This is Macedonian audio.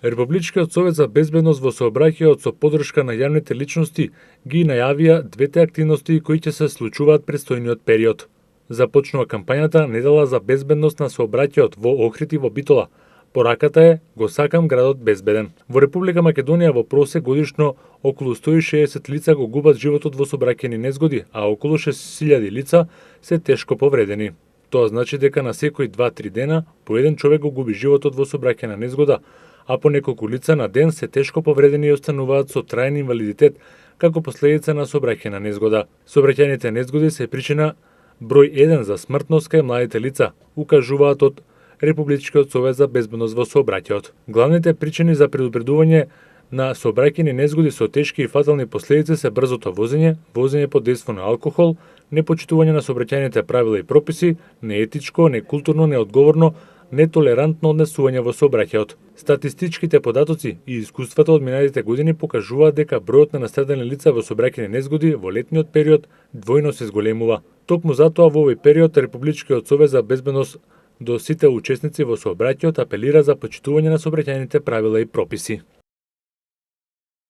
Републичкиот совет за безбедност во сообраќајот со поддршка на јавните личности ги најавија двете активности кои ќе се случуваат престојниот период. Започнува кампањата Недела за безбедност на сообраќајот во Охрид и во Битола. Пораката е "Го сакам градот безбеден". Во Република Македонија во просек годишно околу 160 лица го губат животот во сообраќајни незгоди, а околу 6000 лица се тешко повредени. Тоа значи дека на секои 2-3 дена по еден човек го губи животот во сообраќајна незгода, а по неколку лица на ден се тешко повредени и остануваат со траен инвалидитет како последица на сообраќајна незгода. Сообраќајните незгоди се причина број 1 за смртност кај младите лица, укажуваат од Републичкиот совет за безбедност во сообраќајот. Главните причини за предупредување на сообраќајни незгоди со тешки и фатални последици се брзото возење, возење под дејство на алкохол, непочитување на сообраќајните правила и прописи, неетичко, некултурно, неодговорно, нетолерантно однесување во сообраќајот. Статистичките податоци и искуствата од минатите години покажуваат дека бројот на настрадани лица во сообраќајни незгоди во летниот период двојно се зголемува. Токму затоа во овој период Републичкиот совет за безбедност до сите учесници во сообраќајот апелира за почитување на сообраќајните правила и прописи.